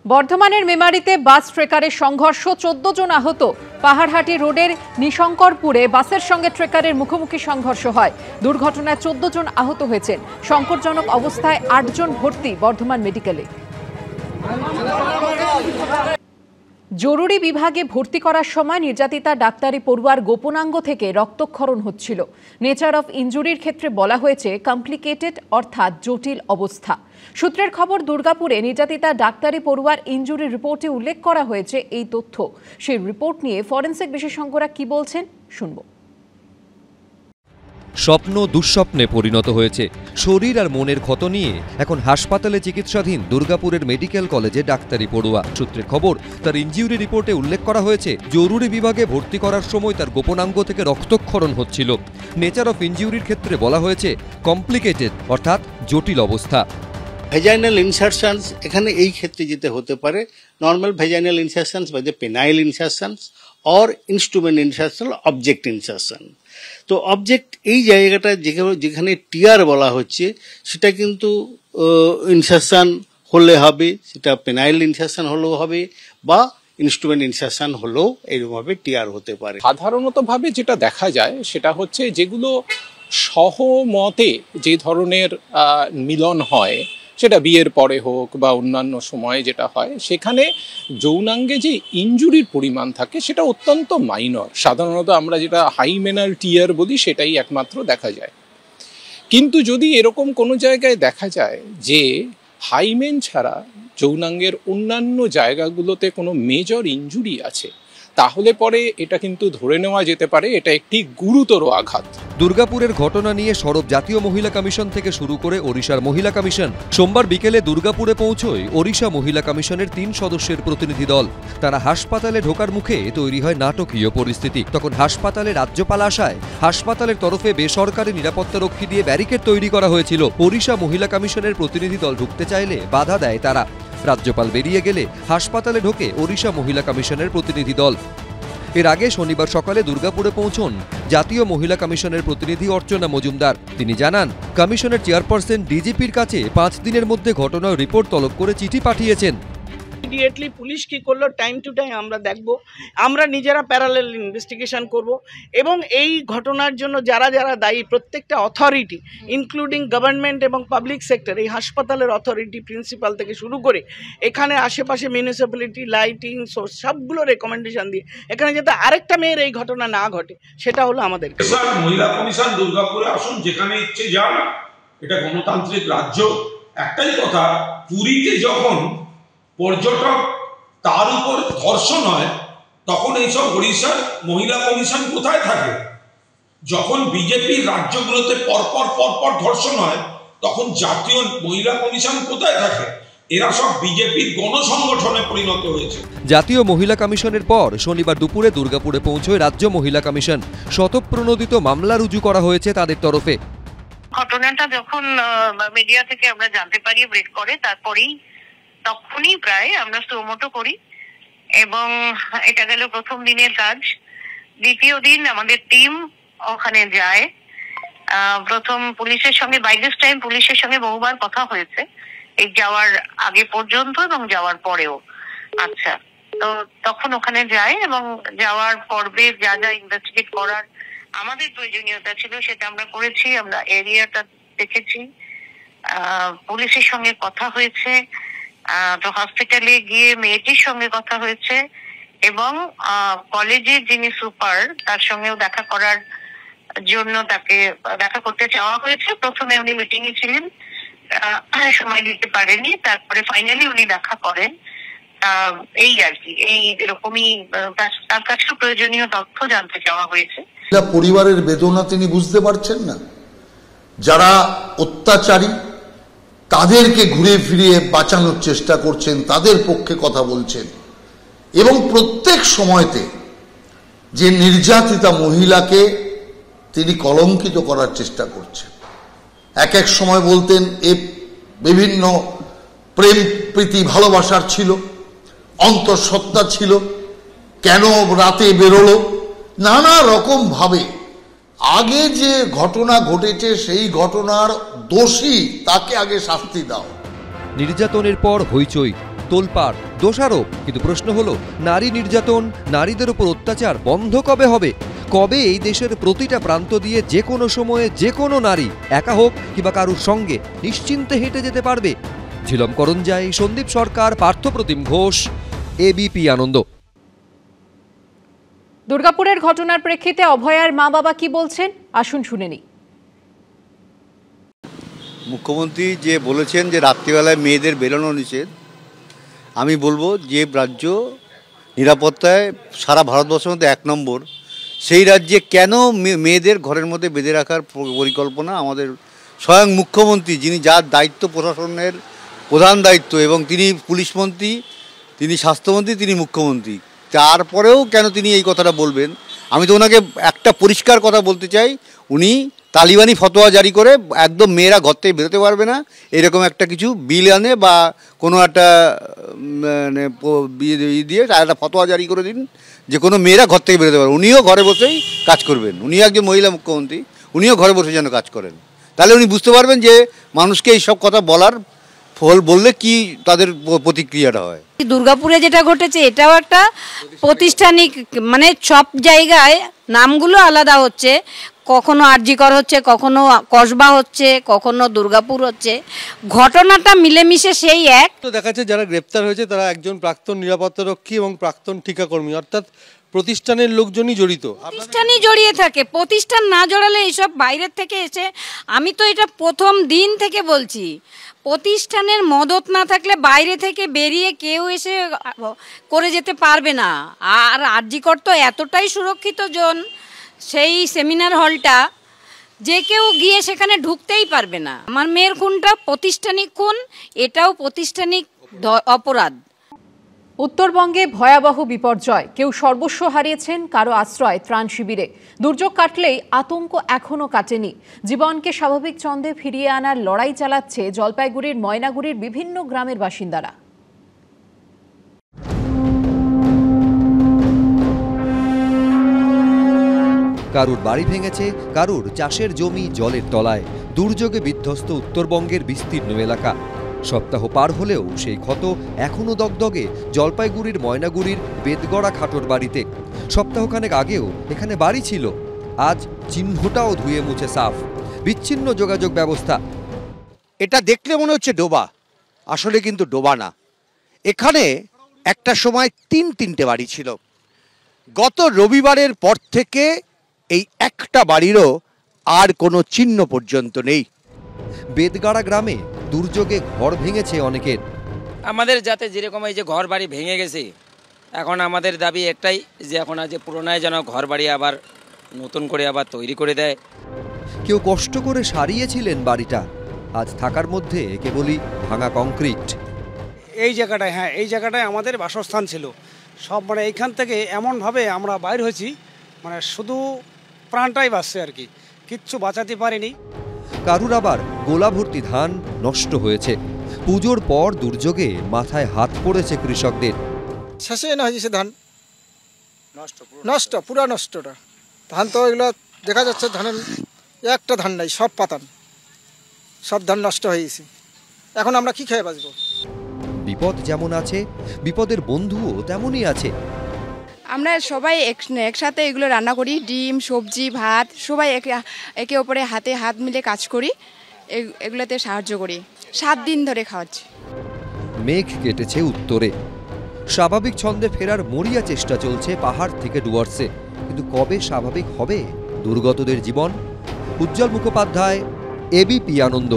বর্ধমানের মেমারিতে বাস ট্রেকারের সংঘর্ষ, 14 জন আহত। পাহাড়হাটি রোডের নিশঙ্করপুরে বাসের সঙ্গে ট্রেকারের মুখোমুখি সংঘর্ষ হয়। দুর্ঘটনায় 14 জন আহত হয়েছেন। সংকটজনক অবস্থায় 8 জন ভর্তি বর্ধমান মেডিকেলে। জরুরি বিভাগে ভর্তি করার সময় নির্যাতিতা ডাক্তারি পড়ুয়ার গোপনাঙ্গ থেকে রক্তক্ষরণ হচ্ছিল। নেচার অফ ইনজুরির ক্ষেত্রে বলা হয়েছে কমপ্লিকেটেড, অর্থাৎ জটিল অবস্থা। সূত্রের খবর, দুর্গাপুরে নির্যাতিতা ডাক্তারি পড়ুয়ার ইনজুরি রিপোর্টে উল্লেখ করা হয়েছে এই তথ্য। সেই রিপোর্ট নিয়ে ফরেনসিক বিশেষজ্ঞরা কি বলছেন শুনব। স্বপ্ন দুঃস্বপ্নে পরিণত হয়েছে। শরীর আর মনের ক্ষত নিয়ে এখন হাসপাতালে চিকিৎসাধীন দুর্গাপুরের মেডিকেল কলেজে ডাক্তারি পড়ুয়া। সূত্রের খবর, তার ইনজিউরি রিপোর্টে উল্লেখ করা হয়েছে জরুরি বিভাগে ভর্তি করার সময় তার গোপনাঙ্গ থেকে রক্তক্ষরণ হচ্ছিল। নেচার অফ ইনজিউরির ক্ষেত্রে বলা হয়েছে কমপ্লিকেটেড, অর্থাৎ জটিল অবস্থা। ভেজাইনাল ইনসারশনস এখানে এই ক্ষেত্রে যেতে হতে পারে নর্মাল ভেজাইনাল ইনসারশনস বা যে penile insertions or instrument insertion, object insertion. তো অবজেক্ট এই জায়গাটা যেখানে টিয়ার বলা হচ্ছে সেটা কিন্তু ইনসারশন হলে হবে, সেটা পেনাইল ইনসারশন হলেও হবে বা ইনস্ট্রুমেন্ট ইনসারশন হলেও এরকমভাবে টিয়ার হতে পারে। সাধারণতভাবে যেটা দেখা যায় সেটা হচ্ছে যেগুলো সহমতে যে ধরনের মিলন হয়, সেটা বিয়ের পরে হোক বা অন্যান্য সময়ে যেটা হয়, সেখানে যৌনাঙ্গে যে ইনজুরির পরিমাণ থাকে সেটা অত্যন্ত মাইনর। সাধারণত আমরা যেটা হাইমেনাল টিয়ার বলি সেটাই একমাত্র দেখা যায়। কিন্তু যদি এরকম কোনো জায়গায় দেখা যায় যে হাইমেন ছাড়া যৌনাঙ্গের অন্যান্য জায়গাগুলোতে কোনো মেজর ইনজুরি আছে, তাহলে পরে এটা কিন্তু ধরে নেওয়া যেতে পারে এটা একটি গুরুতর আঘাত। দুর্গাপুরের ঘটনা নিয়ে সরব জাতীয় মহিলা কমিশন থেকে শুরু করে ওড়িশার মহিলা কমিশন। সোমবার বিকেলে দুর্গাপুরে পৌঁছয় ওড়িশা মহিলা কমিশনের 3 সদস্যের প্রতিনিধি দল। তারা হাসপাতালে ঢোকার মুখে তৈরি হয় নাটকীয় পরিস্থিতি। তখন হাসপাতালে রাজ্যপাল আসায় হাসপাতালের তরফে বেসরকারি নিরাপত্তারক্ষী দিয়ে ব্যারিকেড তৈরি করা হয়েছিল। ওড়িশা মহিলা কমিশনের প্রতিনিধি দল ঢুকতে চাইলে বাধা দেয় তারা। রাজ্যপাল বেরিয়ে গেলে হাসপাতালে ঢোকে ওড়িশা মহিলা কমিশনের প্রতিনিধি দল। এর আগে শনিবার সকালে দুর্গাপুরে পৌঁছন জাতীয় মহিলা কমিশনের প্রতিনিধি অর্চনা মজুমদার। তিনি জানান, কমিশনের চেয়ারপারসন ডিজিপির কাছে 5 দিনের মধ্যে ঘটনার রিপোর্ট তলব করে চিঠি পাঠিয়েছেন। ইমিডিয়েটলি পুলিশ কি করলো টাইম টু টাইম আমরা দেখব, আমরা নিজেরা প্যারালেল ইনভেস্টিগেশন করব এবং এই ঘটনার জন্য যারা যারা দায়ী প্রত্যেকটা অথরিটি ইনক্লুডিং গভর্নমেন্ট এবং পাবলিক সেক্টর, এই হাসপাতালের অথরিটি প্রিন্সিপাল থেকে শুরু করে এখানে আশেপাশে মিউনিসিপ্যালিটি, লাইটিং সোর্স সবগুলো রেকমেন্ডেশন দিয়ে এখানে যাতে আরেকটা মেয়ের এই ঘটনা না ঘটে সেটা হলো আমাদের। মহিলা কমিশন দুর্গাপুরে আসুন, যেখানে ইচ্ছে যান, এটা গণতান্ত্রিক রাজ্য। একটাই কথা, পুরীতে যখন পর্যটক তার উপর ধর্ষণ হয় তখন এইসব ওড়িশার মহিলা কমিশন কোথায় থাকে? যখন বিজেপির রাজ্যগুলোতে পরপর ধর্ষণ হয় তখন জাতীয় মহিলা কমিশন কোথায় থাকে? এরা সব বিজেপির গণসংগঠনে পরিণত হয়েছে। জাতীয় মহিলা কমিশনের পর শনিবার দুপুরে দুর্গাপুরে পৌঁছয় রাজ্য মহিলা কমিশন। স্বতঃপ্রণোদিত মামলা রুজু করা হয়েছে তাদের তরফে। ঘটনাটা যখন মিডিয়া থেকে আমরা জানতে পারি, ব্রেক করে, তখনই প্রায় আমরা সুমোটো করি এবং এটা গেল প্রথম দিনের কাজ। দ্বিতীয় দিন আমাদের টিম ওখানে যায়। প্রথম পুলিশের সঙ্গে বাই দিস টাইম পুলিশের সঙ্গে বহুবার কথা হয়েছে, এই যাওয়ার আগে পর্যন্ত এবং যাওয়ার পরেও। আচ্ছা, তো তখন ওখানে যায় এবং যাওয়ার পর্বে যা যা ইনভেস্টিগেট করার আমাদের প্রয়োজনীয়তা ছিল সেটা আমরা করেছি। আমরা এরিয়াটা দেখেছি, পুলিশের সঙ্গে কথা হয়েছে, তো হসপিটালে গিয়ে মেয়েটির সঙ্গে কথা হয়েছে এবং কলেজের যিনি সুপার তার সঙ্গেও দেখা করার জন্য তাকে দেখা করতে চাওয়া হয়েছে। প্রথমে উনি মিটিং এ ছিলেন, সময় দিতে পারেনি, তারপরে ফাইনালি উনি দেখা করেন। এই আর কি, এই এরকমই তার কাছে প্রয়োজনীয় তথ্য জানতে চাওয়া হয়েছে। পরিবারের বেদনা তিনি বুঝতে পারছেন না। যারা অত্যাচারী তাদেরকে ঘুরে ফিরিয়ে বাঁচানোর চেষ্টা করছেন, তাদের পক্ষে কথা বলছেন এবং প্রত্যেক সময়তে যে নির্যাতিতা মহিলাকে তিনি কলঙ্কিত করার চেষ্টা করছেন। এক এক সময় বলতেন এ বিভিন্ন প্রেম প্রীতি ভালোবাসার ছিল, অন্তঃসত্ত্বা ছিল, কেন রাতে বেরোলো, নানা রকম ভাবে আগে যে ঘটনা ঘটেছে সেই ঘটনার দোষী তাকে আগে শাস্তি দাও। নির্যাতনের পর হইচই, তোলপাড়, দোষারোপ। কিন্তু প্রশ্ন হলো, নারী নির্যাতন, নারীদের উপর অত্যাচার বন্ধ কবে হবে? কবে এই দেশের প্রতিটা প্রান্ত দিয়ে যে কোনো সময়ে যে কোনো নারী, একা হোক কিংবা কারুর সঙ্গে, নিশ্চিন্তে হেঁটে যেতে পারবে? ঝিলম করঞ্জাই, সন্দীপ সরকার, পার্থপ্রতিম ঘোষ, এবিপি আনন্দ। দুর্গাপুরের ঘটনার প্রেক্ষিতে অভয়ার মা বাবা কি বলছেন, আসুন শুনে নিই। মুখ্যমন্ত্রী যে বলেছেন যে রাত্রিবেলায় মেয়েদের বেরোনো নিষেধ, আমি বলবো যে রাজ্য নিরাপত্তায় সারা ভারতবর্ষের মধ্যে 1 নম্বর, সেই রাজ্যে কেন মেয়েদের ঘরের মধ্যে বেঁধে রাখার পরিকল্পনা? আমাদের স্বয়ং মুখ্যমন্ত্রী, যিনি যার দায়িত্ব প্রশাসনের প্রধান দায়িত্ব, এবং তিনি পুলিশ মন্ত্রী, তিনি স্বাস্থ্যমন্ত্রী, তিনি মুখ্যমন্ত্রী, তারপরেও কেন তিনি এই কথাটা বলবেন? আমি তো ওনাকে একটা পরিষ্কার কথা বলতে চাই, উনি তালিবানি ফতোয়া জারি করে একদম মেয়েরা ঘর থেকে বেরোতে পারবে না এরকম একটা কিছু বিল আনে, বা কোনো একটা মানে দিয়ে একটা ফতোয়া জারি করে দিন যে কোনো মেয়েরা ঘর থেকে বেরোতে পারবে। উনিও ঘরে বসেই কাজ করবেন, উনিও একজন মহিলা মুখ্যমন্ত্রী, উনিও ঘরে বসে যেন কাজ করেন। তাহলে উনি বুঝতে পারবেন যে মানুষকে এইসব কথা বলার ফল বললে কি তাদের প্রতিক্রিয়াটা হয়। দুর্গাপুরে যেটা ঘটেছে এটাও একটা প্রতিষ্ঠানিক, মানে সব জায়গায় নামগুলো আলাদা হচ্ছে, কখনো আরজিকর হচ্ছে, কখনো কসবা হচ্ছে, কখনো দুর্গাপুর হচ্ছে, ঘটনাটা মিলেমিশে সেই এক। তো দেখা যাচ্ছে যারা গ্রেপ্তার হয়েছে তারা একজন প্রাক্তন নিরাপত্তারক্ষী এবং প্রাক্তন ঠিকাকর্মী, অর্থাৎ প্রতিষ্ঠানের লোকজনই জড়িত। প্রতিষ্ঠানই জড়িয়ে থাকে, প্রতিষ্ঠান না জড়ালে এইসব বাইরের থেকে এসে, আমি তো এটা প্রথম দিন থেকে বলছি, প্রতিষ্ঠানের মদত না থাকলে বাইরে থেকে বেরিয়ে কেউ এসে করে যেতে পারবে না। আর আরজিকর তো এতটাই সুরক্ষিত জোন, সেই সেমিনার হলটা, যে কেউ গিয়ে সেখানে ঢুকতেই পারবে না। আমার মেয়ের খুনটা প্রাতিষ্ঠানিক খুন, এটাও প্রাতিষ্ঠানিক অপরাধ। উত্তরবঙ্গে ভয়াবহ বিপর্যয়, কেউ সর্বস্ব হারিয়েছেন, কারো আশ্রয় ত্রাণ শিবিরে। দুর্যোগ কাটলেই আতঙ্ক এখনও কাটেনি। জীবনকে স্বাভাবিক ছন্দে ফিরিয়ে আনার লড়াই চালাচ্ছে জলপাইগুড়ির ময়নাগুড়ির বিভিন্ন গ্রামের বাসিন্দারা। কারুর বাড়ি ভেঙেছে, কারুর চাষের জমি জলের তলায়। দুর্যোগে বিধ্বস্ত উত্তরবঙ্গের বিস্তীর্ণ এলাকা। সপ্তাহ পার হলেও সেই ক্ষত এখনও দগদগে জলপাইগুড়ির ময়নাগুড়ির বেদগড়া খাটোর বাড়িতে। সপ্তাহখানেক আগেও এখানে বাড়ি ছিল, আজ চিহ্নটাও ধুয়ে মুছে সাফ। বিচ্ছিন্ন যোগাযোগ ব্যবস্থা। এটা দেখলে মনে হচ্ছে ডোবা, আসলে কিন্তু ডোবা না। এখানে একটা সময় তিনটে বাড়ি ছিল। গত রবিবারের পর থেকে এই একটা বাড়িরও আর কোনো চিহ্ন পর্যন্ত নেই। বেদগাড়া গ্রামে দুর্যোগে ঘর ভেঙেছে অনেকের। আমাদের যাতে যেরকম এই যে ঘর বাড়ি ভেঙে গেছে, এখন আমাদের দাবি একটাই যে এখন আজ পুরোনায় যেন ঘর বাড়ি আবার নতুন করে আবার তৈরি করে দেয়। কেউ কষ্ট করে সারিয়েছিলেন বাড়িটা, আজ থাকার মধ্যে কেবলই ভাঙা কংক্রিট। এই জায়গাটায়, হ্যাঁ এই জায়গাটায় আমাদের বাসস্থান ছিল সব, মানে এইখান থেকে এমনভাবে আমরা বাইর হয়েছি, মানে শুধু প্রাণটাই বাঁচছে আর কি, কিচ্ছু বাঁচাতে পারিনি। কারুর আবার গোলা ভর্তি ধান নষ্ট হয়েছে। পুজোর পর দুর্যোগে মাথায় হাত পড়েছে কৃষকদের। শেষে না হয়েছে ধান নষ্ট, পুরা নষ্টটা ধান। তো এগুলো দেখা যাচ্ছে ধানের একটা ধান নাই, সব পাতান, সব ধান নষ্ট হয়ে গেছে। এখন আমরা কি খেয়ে বাঁচবো? বিপদ যেমন আছে, বিপদের বন্ধুও তেমনই আছে। আমরা সবাই একসাথে এগুলো রান্না করি, ডিম, সবজি, ভাত, সবাই একে অপরে হাতে হাত মিলে কাজ করি, এগুলোতে সাহায্য করি। 7 দিন ধরে খাওয়াচ্ছি। মেঘ কেটেছে উত্তরে, স্বাভাবিক ছন্দে ফেরার মরিয়া চেষ্টা চলছে পাহাড় থেকে ডুয়ার্সে। কিন্তু কবে স্বাভাবিক হবে দুর্গতদের জীবন? উজ্জ্বল মুখোপাধ্যায়, এবিপি আনন্দ।